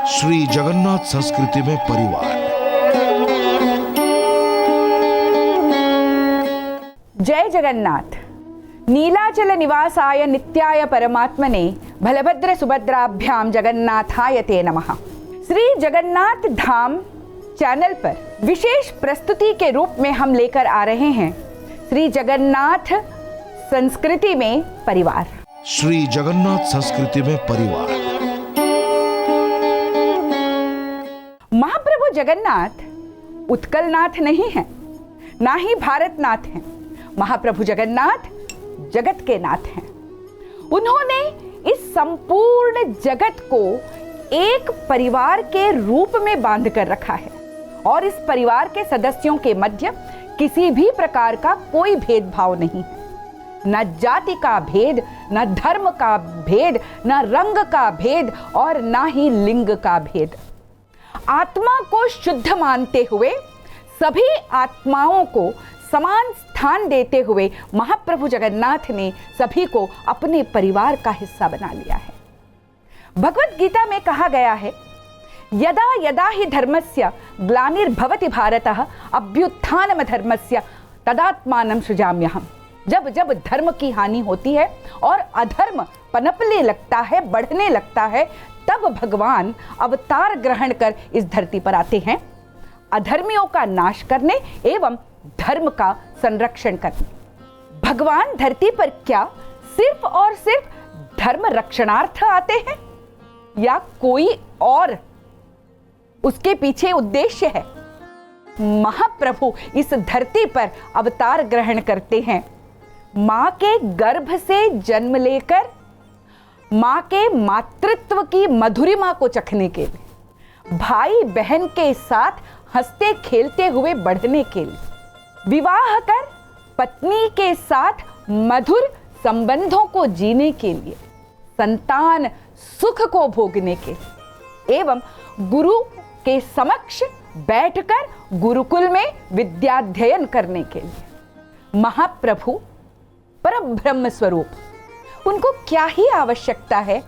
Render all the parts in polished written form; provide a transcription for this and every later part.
श्री जगन्नाथ संस्कृति में परिवार। जय जगन्नाथ। नीलाचल निवासाय नित्याय परमात्मने बलभद्र सुभद्राभ्याम जगन्नाथाय ते नमः। श्री जगन्नाथ धाम चैनल पर विशेष प्रस्तुति के रूप में हम लेकर आ रहे हैं श्री जगन्नाथ संस्कृति में परिवार। श्री जगन्नाथ संस्कृति में परिवार। महाप्रभु जगन्नाथ उत्कलनाथ नहीं है, ना ही भारतनाथ हैं। महाप्रभु जगन्नाथ जगत के नाथ हैं। उन्होंने इस संपूर्ण जगत को एक परिवार के रूप में बांध कर रखा है और इस परिवार के सदस्यों के मध्य किसी भी प्रकार का कोई भेदभाव नहीं है। न जाति का भेद, न धर्म का भेद, न रंग का भेद और न ही लिंग का भेद। आत्मा को शुद्ध मानते हुए सभी आत्माओं को समान स्थान देते हुए महाप्रभु जगन्नाथ ने सभी को अपने परिवार का हिस्सा बना लिया है। भगवत गीता में कहा गया है, यदा यदा ही धर्मस्य ग्लानिर्भवति भारतः अभ्युत्थानम धर्मस्य तदात्मानं सृजाम्यहम्। जब जब धर्म की हानि होती है और अधर्म पनपने लगता है, बढ़ने लगता है, तब भगवान अवतार ग्रहण कर इस धरती पर आते हैं अधर्मियों का नाश करने एवं धर्म का संरक्षण करने। भगवान धरती पर क्या सिर्फ और सिर्फ धर्म रक्षणार्थ आते हैं या कोई और उसके पीछे उद्देश्य है? महाप्रभु इस धरती पर अवतार ग्रहण करते हैं मां के गर्भ से जन्म लेकर मां के मातृत्व की मधुरिमा को चखने के लिए, भाई बहन के साथ हंसते खेलते हुए बढ़ने के लिए, विवाह कर पत्नी के साथ मधुर संबंधों को जीने के लिए, संतान सुख को भोगने के लिए एवं गुरु के समक्ष बैठकर गुरुकुल में विद्याध्ययन करने के लिए। महाप्रभु परम ब्रह्म स्वरूप, उनको क्या ही आवश्यकता है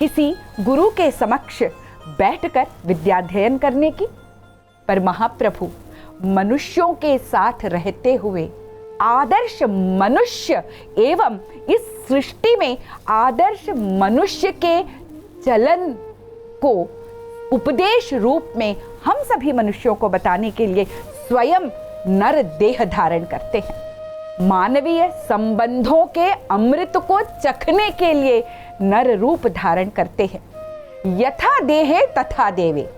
किसी गुरु के समक्ष बैठकर विद्याध्ययन करने की? पर महाप्रभु मनुष्यों के साथ रहते हुए आदर्श मनुष्य एवं इस सृष्टि में आदर्श मनुष्य के चलन को उपदेश रूप में हम सभी मनुष्यों को बताने के लिए स्वयं नर देह धारण करते हैं। मानवीय संबंधों के अमृत को चखने के लिए नर रूप धारण करते हैं। यथा देहे तथा देवे,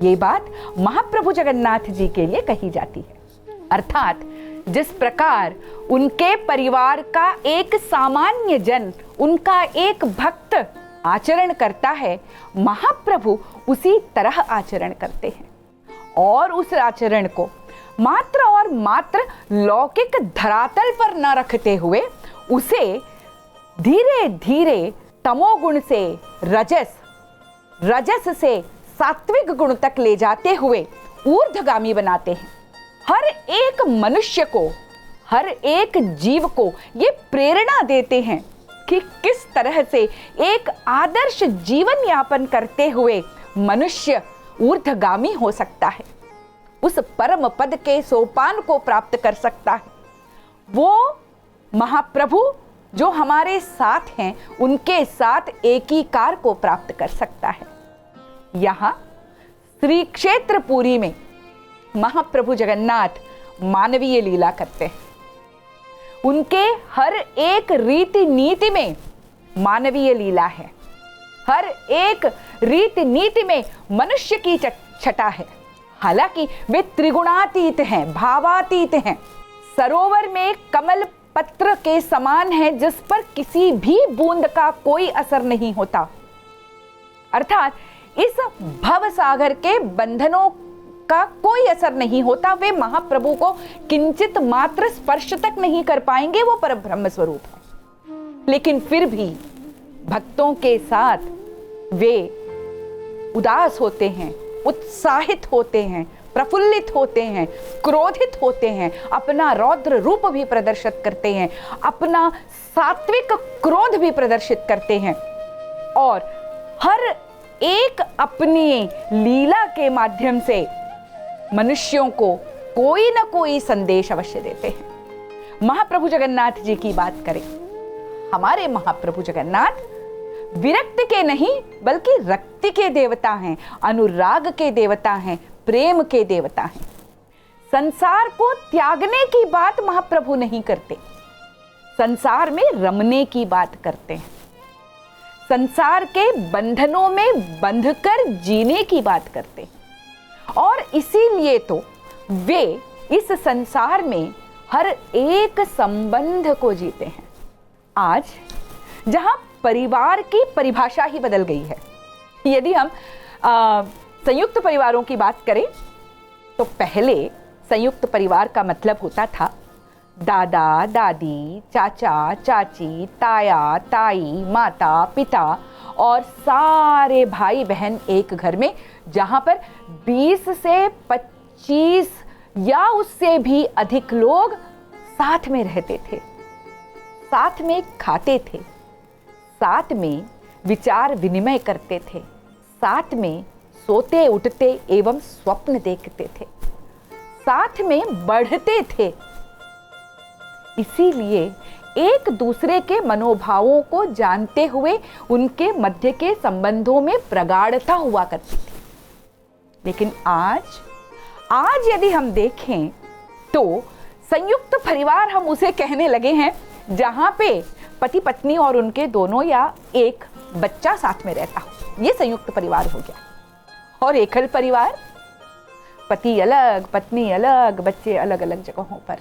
ये बात महाप्रभु जगन्नाथ जी के लिए कही जाती है। अर्थात जिस प्रकार उनके परिवार का एक सामान्य जन, उनका एक भक्त आचरण करता है, महाप्रभु उसी तरह आचरण करते हैं और उस आचरण को मात्र और मात्र लौकिक धरातल पर न रखते हुए उसे धीरे धीरे तमोगुण से रजस, रजस से सात्विक गुण तक ले जाते हुए ऊर्ध्वगामी बनाते हैं। हर एक मनुष्य को, हर एक जीव को ये प्रेरणा देते हैं कि किस तरह से एक आदर्श जीवन यापन करते हुए मनुष्य ऊर्ध्वगामी हो सकता है, उस परम पद के सोपान को प्राप्त कर सकता है। वो महाप्रभु जो हमारे साथ हैं, उनके साथ एकीकार को प्राप्त कर सकता है। यहाँ श्री क्षेत्र पुरी में महाप्रभु जगन्नाथ मानवीय लीला करते हैं। उनके हर एक रीति नीति में मानवीय लीला है। हर एक रीति नीति में मनुष्य की छटा है। हालांकि वे त्रिगुणातीत हैं, भावातीत हैं। सरोवर में कमल पत्र के समान है जिस पर किसी भी बूंद का कोई असर नहीं होता। अर्थात इस भव सागर के बंधनों का कोई असर नहीं होता। वे महाप्रभु को किंचित मात्र स्पर्श तक नहीं कर पाएंगे, वो परब्रह्म स्वरूप है। लेकिन फिर भी भक्तों के साथ वे उदास होते हैं, उत्साहित होते हैं, प्रफुल्लित होते हैं, क्रोधित होते हैं, अपना रौद्र रूप भी प्रदर्शित करते हैं, अपना सात्विक क्रोध भी प्रदर्शित करते हैं और हर एक अपनी लीला के माध्यम से मनुष्यों को कोई ना कोई संदेश अवश्य देते हैं। महाप्रभु जगन्नाथ जी की बात करें, हमारे महाप्रभु जगन्नाथ विरक्त के नहीं बल्कि रक्ति के देवता हैं, अनुराग के देवता हैं, प्रेम के देवता हैं। संसार को त्यागने की बात महाप्रभु नहीं करते, संसार में रमने की बात करते हैं, संसार के बंधनों में बंधकर जीने की बात करते हैं। और इसीलिए तो वे इस संसार में हर एक संबंध को जीते हैं। आज जहां परिवार की परिभाषा ही बदल गई है, यदि हम संयुक्त परिवारों की बात करें तो पहले संयुक्त परिवार का मतलब होता था दादा दादी, चाचा चाची, ताया ताई, माता पिता और सारे भाई बहन एक घर में, जहां पर 20 से 25 या उससे भी अधिक लोग साथ में रहते थे, साथ में खाते थे, साथ में विचार विनिमय करते थे, साथ में सोते उठते एवं स्वप्न देखते थे, साथ में बढ़ते थे। इसीलिए एक दूसरे के मनोभावों को जानते हुए उनके मध्य के संबंधों में प्रगाढ़ता हुआ करती थी। लेकिन आज यदि हम देखें तो संयुक्त परिवार हम उसे कहने लगे हैं जहां पे पति पत्नी और उनके दोनों या एक बच्चा साथ में रहता हो, ये संयुक्त परिवार हो गया। और एकल परिवार, पति अलग, पत्नी अलग, बच्चे अलग अलग जगहों पर।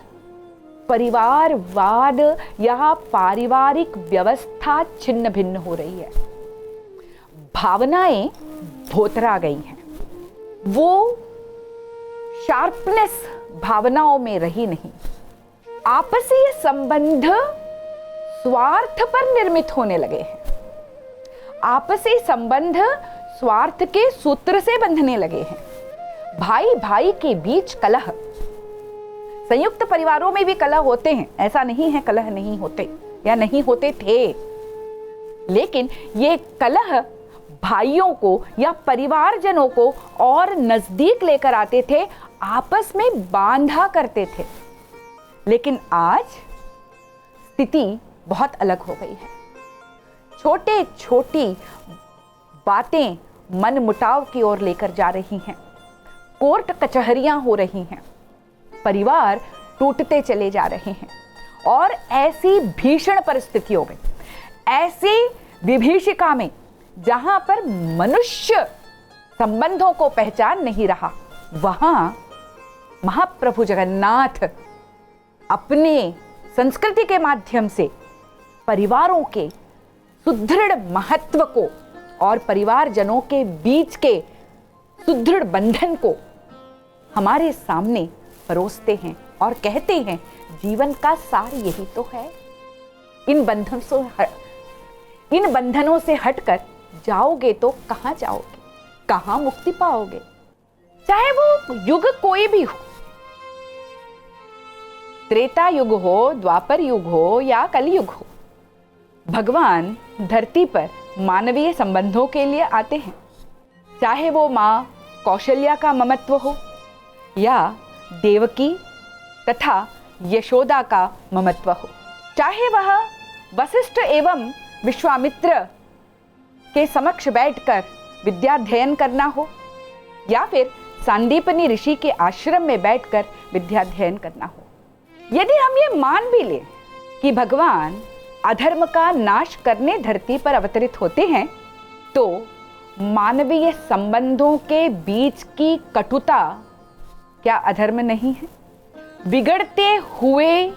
परिवारवाद या पारिवारिक व्यवस्था छिन्न भिन्न हो रही है, भावनाएं भोतरा गई हैं, वो शार्पनेस भावनाओं में रही नहीं। आपसी संबंध स्वार्थ पर निर्मित होने लगे हैं, आपसी संबंध स्वार्थ के सूत्र से बंधने लगे हैं। भाई भाई के बीच कलह, संयुक्त परिवारों में भी कलह होते हैं, ऐसा नहीं है कलह नहीं होते या नहीं होते थे, लेकिन ये कलह भाइयों को या परिवारजनों को और नजदीक लेकर आते थे, आपस में बांधा करते थे। लेकिन आज स्थिति बहुत अलग हो गई है। छोटे छोटी बातें मन मुटाव की ओर लेकर जा रही हैं, कोर्ट कचहरियां हो रही हैं, परिवार टूटते चले जा रहे हैं। और ऐसी भीषण परिस्थितियों में, ऐसी विभीषिका में जहां पर मनुष्य संबंधों को पहचान नहीं रहा, वहां महाप्रभु जगन्नाथ अपने संस्कृति के माध्यम से परिवारों के सुदृढ़ महत्व को और परिवारजनों के बीच के सुदृढ़ बंधन को हमारे सामने परोसते हैं और कहते हैं जीवन का सार यही तो है। इन बंधनों से हटकर जाओगे तो कहां जाओगे, कहां मुक्ति पाओगे। चाहे वो युग कोई भी हो, त्रेता युग हो, द्वापर युग हो या कलयुग हो, भगवान धरती पर मानवीय संबंधों के लिए आते हैं। चाहे वो मां कौशल्या का ममत्व हो या देवकी तथा यशोदा का ममत्व हो, चाहे वह वशिष्ठ एवं विश्वामित्र के समक्ष बैठकर विद्याध्ययन करना हो या फिर सांदीपनी ऋषि के आश्रम में बैठकर विद्याध्ययन करना हो। यदि हम ये मान भी लें कि भगवान अधर्म का नाश करने धरती पर अवतरित होते हैं, तो मानवीय संबंधों के बीच की कटुता क्या अधर्म नहीं है? बिगड़ते हुए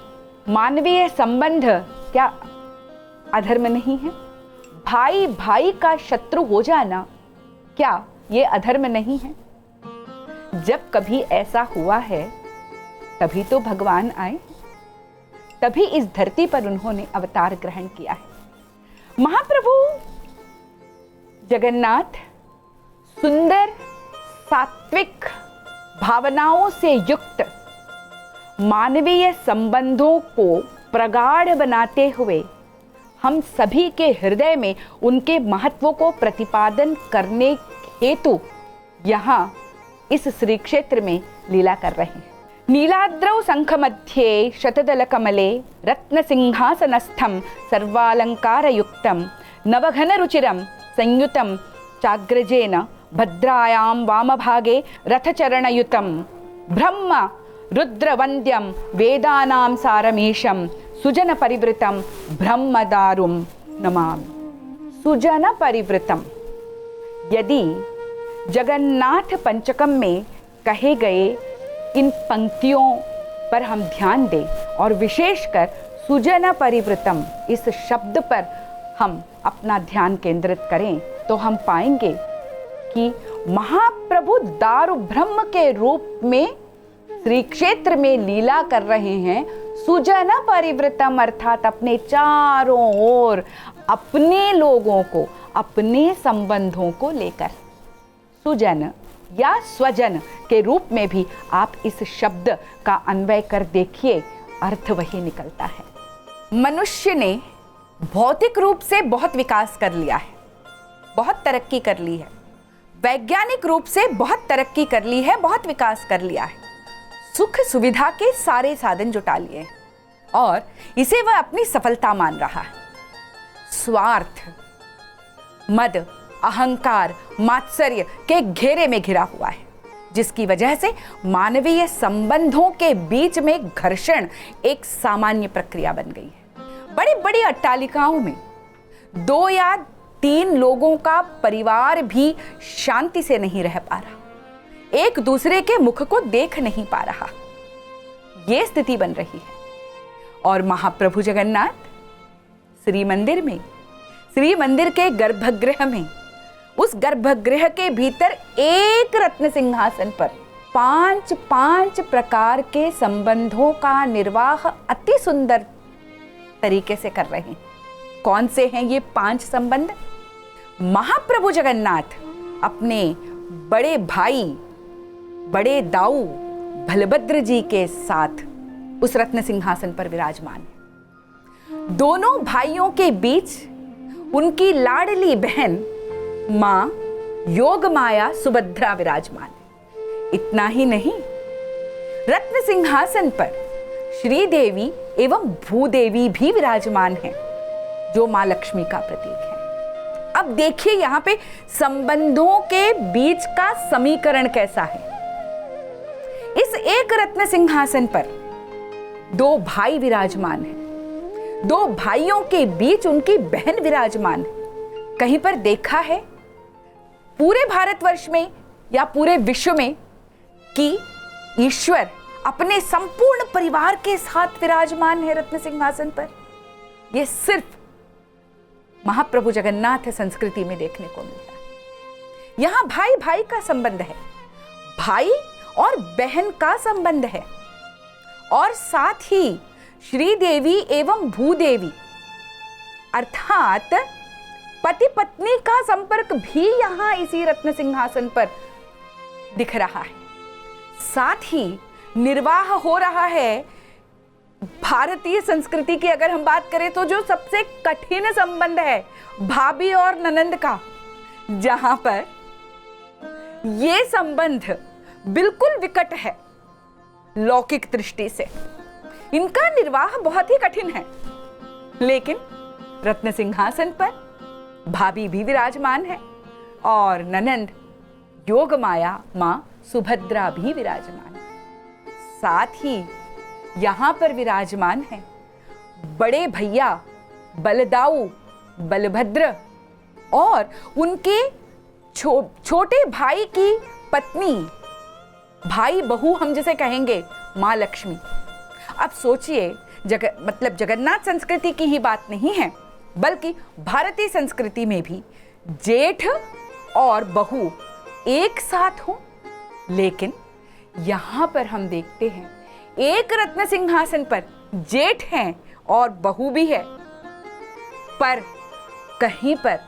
मानवीय संबंध क्या अधर्म नहीं है? भाई भाई का शत्रु हो जाना क्या ये अधर्म नहीं है? जब कभी ऐसा हुआ है तभी तो भगवान आए, तभी इस धरती पर उन्होंने अवतार ग्रहण किया है। महाप्रभु जगन्नाथ सुंदर सात्विक भावनाओं से युक्त मानवीय संबंधों को प्रगाढ़ बनाते हुए हम सभी के हृदय में उनके महत्व को प्रतिपादन करने हेतु यहाँ इस श्री क्षेत्र में लीला कर रहे हैं। नीलाद्रौ शंखमध्ये शतदलकमले रत्नसिंहासनस्थं सर्वालंकारयुक्तं नवघनरुचिरं संयुतं चाग्रजेन भद्रायां वामभागे रथचरणयुतं ब्रह्म रुद्रवन्द्यं वेदानां सारमीशं सुजनपरिवृतं ब्रह्मदारुं नमामि। सुजनपरिवृतं, यदि जगन्नाथ पंचकम में कहे गए इन पंक्तियों पर हम ध्यान दें और विशेषकर सुजन परिवृतम इस शब्द पर हम अपना ध्यान केंद्रित करें तो हम पाएंगे कि महाप्रभु दारु ब्रह्म के रूप में श्री क्षेत्र में लीला कर रहे हैं। सुजन परिवृतम अर्थात अपने चारों ओर अपने लोगों को, अपने संबंधों को लेकर। सुजन या स्वजन के रूप में भी आप इस शब्द का अन्वय कर देखिए, अर्थ वही निकलता है। मनुष्य ने भौतिक रूप से बहुत विकास कर लिया है, बहुत तरक्की कर ली है, वैज्ञानिक रूप से बहुत तरक्की कर ली है, बहुत विकास कर लिया है, सुख सुविधा के सारे साधन जुटा लिए हैं और इसे वह अपनी सफलता मान रहा है। स्वार्थ, मद, अहंकार, मात्सर्य के घेरे में घिरा हुआ है, जिसकी वजह से मानवीय संबंधों के बीच में घर्षण एक सामान्य प्रक्रिया बन गई है। बड़ी बड़ी अट्टालिकाओं में 2 या 3 लोगों का परिवार भी शांति से नहीं रह पा रहा, एक दूसरे के मुख को देख नहीं पा रहा, ये स्थिति बन रही है। और महाप्रभु जगन्नाथ श्री मंदिर में, श्री मंदिर के गर्भगृह में, उस गर्भगृह के भीतर एक रत्न सिंहासन पर 5 प्रकार के संबंधों का निर्वाह अति सुंदर तरीके से कर रहे हैं। कौन से हैं ये 5 संबंध? महाप्रभु जगन्नाथ अपने बड़े भाई, बड़े दाऊ बलभद्र जी के साथ उस रत्न सिंहासन पर विराजमान है। दोनों भाइयों के बीच उनकी लाडली बहन मां योगमाया सुभद्रा विराजमान है। इतना ही नहीं, रत्न सिंहासन पर श्रीदेवी एवं भूदेवी भी विराजमान हैं, जो मां लक्ष्मी का प्रतीक है। अब देखिए यहां पे संबंधों के बीच का समीकरण कैसा है। इस एक रत्न सिंहासन पर 2 भाई विराजमान हैं, 2 भाइयों के बीच उनकी बहन विराजमान है। कहीं पर देखा है पूरे भारतवर्ष में या पूरे विश्व में कि ईश्वर अपने संपूर्ण परिवार के साथ विराजमान है रत्न सिंहासन पर? यह सिर्फ महाप्रभु जगन्नाथ संस्कृति में देखने को मिलता है। यहां भाई भाई का संबंध है, भाई और बहन का संबंध है, और साथ ही श्रीदेवी एवं भूदेवी अर्थात पति पत्नी का संपर्क भी यहां इसी रत्न सिंहासन पर दिख रहा है। साथ ही निर्वाह हो रहा है भारतीय संस्कृति की अगर हम बात करें तो जो सबसे कठिन संबंध है भाभी और ननंद का, जहां पर यह संबंध बिल्कुल विकट है लौकिक दृष्टि से। इनका निर्वाह बहुत ही कठिन है, लेकिन रत्न सिंहासन पर भाभी भी विराजमान है और ननंद योगमाया मां सुभद्रा भी विराजमान है। साथ ही यहां पर विराजमान है बड़े भैया बलदाऊ बलभद्र और उनके छोटे भाई की पत्नी, भाई बहू हम जिसे कहेंगे, मां लक्ष्मी। अब सोचिए, जगन्नाथ संस्कृति की ही बात नहीं है, बल्कि भारतीय संस्कृति में भी जेठ और बहू एक साथ हो, लेकिन यहां पर हम देखते हैं एक रत्न सिंहासन पर जेठ हैं और बहू भी है, पर कहीं पर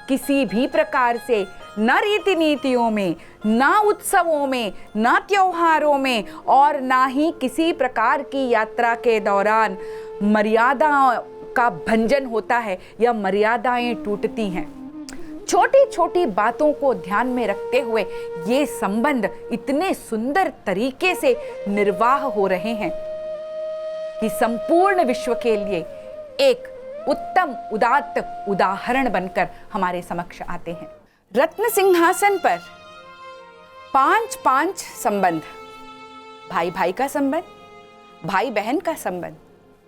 किसी भी प्रकार से न रीति नीतियों में, ना उत्सवों में, ना त्योहारों में और ना ही किसी प्रकार की यात्रा के दौरान मर्यादा का भंजन होता है या मर्यादाएं टूटती हैं। छोटी छोटी बातों को ध्यान में रखते हुए ये संबंध इतने सुंदर तरीके से निर्वाह हो रहे हैं कि संपूर्ण विश्व के लिए एक उत्तम उदात्त उदाहरण बनकर हमारे समक्ष आते हैं। रत्न सिंहासन पर 5 संबंध, भाई भाई का संबंध, भाई बहन का संबंध,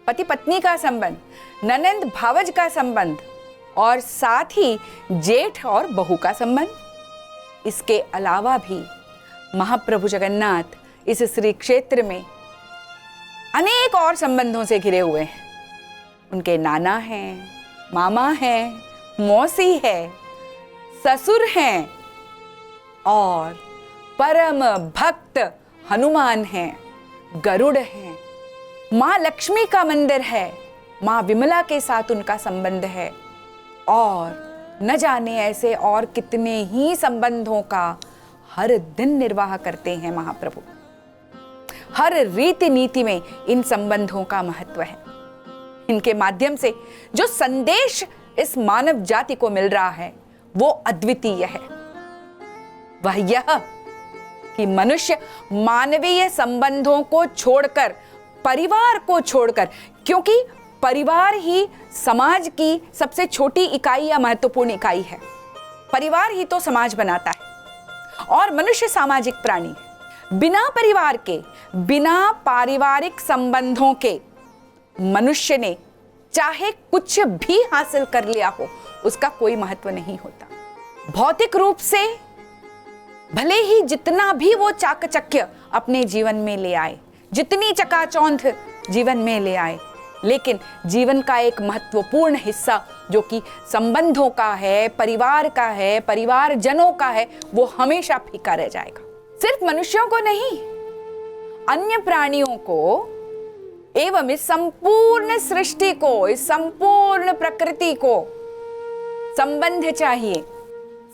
पति पत्नी का संबंध, ननंद भावज का संबंध और साथ ही जेठ और बहू का संबंध। इसके अलावा भी महाप्रभु जगन्नाथ इस श्री क्षेत्र में अनेक और संबंधों से घिरे हुए हैं। उनके नाना हैं, मामा हैं, मौसी है, ससुर हैं और परम भक्त हनुमान हैं, गरुड़ हैं, माँ लक्ष्मी का मंदिर है, माँ विमला के साथ उनका संबंध है और न जाने ऐसे और कितने ही संबंधों का हर दिन निर्वाह करते हैं महाप्रभु। हर रीति नीति में इन संबंधों का महत्व है। इनके माध्यम से जो संदेश इस मानव जाति को मिल रहा है वो अद्वितीय है। वह यह कि मनुष्य मानवीय संबंधों को छोड़कर, परिवार को छोड़कर, क्योंकि परिवार ही समाज की सबसे छोटी इकाई या महत्वपूर्ण इकाई है, परिवार ही तो समाज बनाता है और मनुष्य सामाजिक प्राणी है। बिना परिवार के, बिना पारिवारिक संबंधों के मनुष्य ने चाहे कुछ भी हासिल कर लिया हो उसका कोई महत्व नहीं होता। भौतिक रूप से भले ही जितना भी वो चाकचक्य अपने जीवन में ले आए, जितनी चकाचौंध जीवन में ले आए, लेकिन जीवन का एक महत्वपूर्ण हिस्सा जो कि संबंधों का है, परिवार का है, परिवारजनों का है, वो हमेशा फीका रह जाएगा। सिर्फ मनुष्यों को नहीं, अन्य प्राणियों को एवं इस संपूर्ण सृष्टि को, इस संपूर्ण प्रकृति को संबंध चाहिए,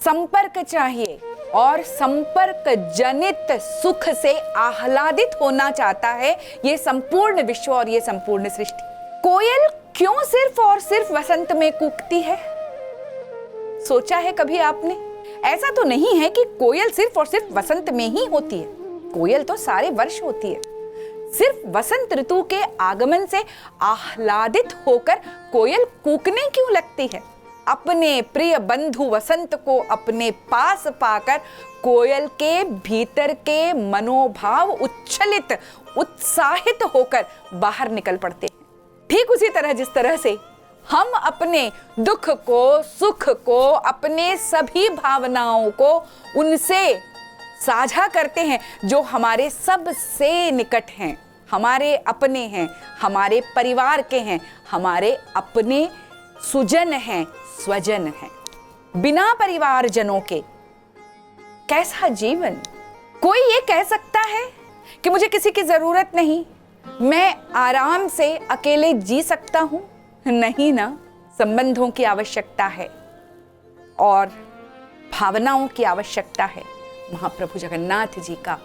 संपर्क चाहिए और संपर्क जनित सुख से आह्लादित होना चाहता है ये संपूर्ण विश्व और ये संपूर्ण सृष्टि। कोयल क्यों सिर्फ और सिर्फ वसंत में कूकती है? सोचा है कभी आपने? ऐसा तो नहीं है कि कोयल सिर्फ और सिर्फ वसंत में ही होती है, कोयल तो सारे वर्ष होती है। सिर्फ वसंत ऋतु के आगमन से आह्लादित होकर कोयल कूकने क्यों लगती है? अपने प्रिय बंधु वसंत को अपने पास पाकर कोयल के भीतर के मनोभाव उच्छलित, उत्साहित होकर बाहर निकल पड़ते हैं। ठीक उसी तरह जिस तरह से हम अपने दुख को, सुख को, अपने सभी भावनाओं को उनसे साझा करते हैं जो हमारे सबसे निकट हैं, हमारे अपने हैं, हमारे परिवार के हैं, हमारे अपने सुजन हैं, स्वजन हैं। बिना परिवारजनों के कैसा जीवन? कोई ये कह सकता है कि मुझे किसी की जरूरत नहीं, मैं आराम से अकेले जी सकता हूं? नहीं ना, संबंधों की आवश्यकता है और भावनाओं की आवश्यकता है। महाप्रभु जगन्नाथ जी का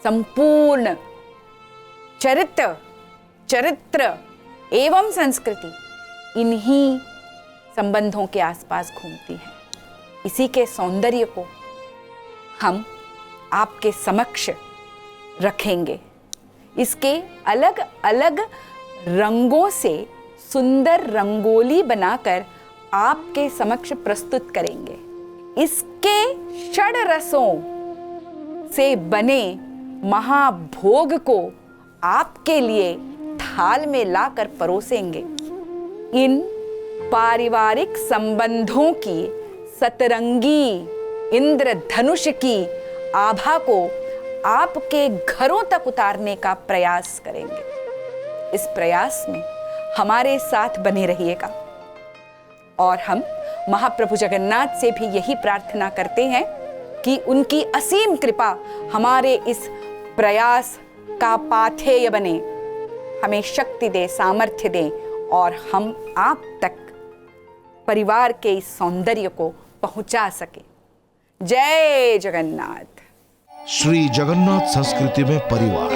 संपूर्ण चरित्र एवं संस्कृति इन्हीं संबंधों के आसपास घूमती है। इसी के सौंदर्य को हम आपके समक्ष रखेंगे। इसके अलग अलग रंगों से सुंदर रंगोली बनाकर आपके समक्ष प्रस्तुत करेंगे। इसके षड रसों से बने महाभोग को आपके लिए थाल में लाकर परोसेंगे। इन पारिवारिक संबंधों की सतरंगी इंद्रधनुष की आभा को आपके घरों तक उतारने का प्रयास करेंगे। इस प्रयास में हमारे साथ बने रहिएगा और हम महाप्रभु जगन्नाथ से भी यही प्रार्थना करते हैं कि उनकी असीम कृपा हमारे इस प्रयास का पाथेय बने, हमें शक्ति दे, सामर्थ्य दे और हम आप तक परिवार के इस सौंदर्य को पहुंचा सके। जय जगन्नाथ। श्री जगन्नाथ संस्कृति में परिवार।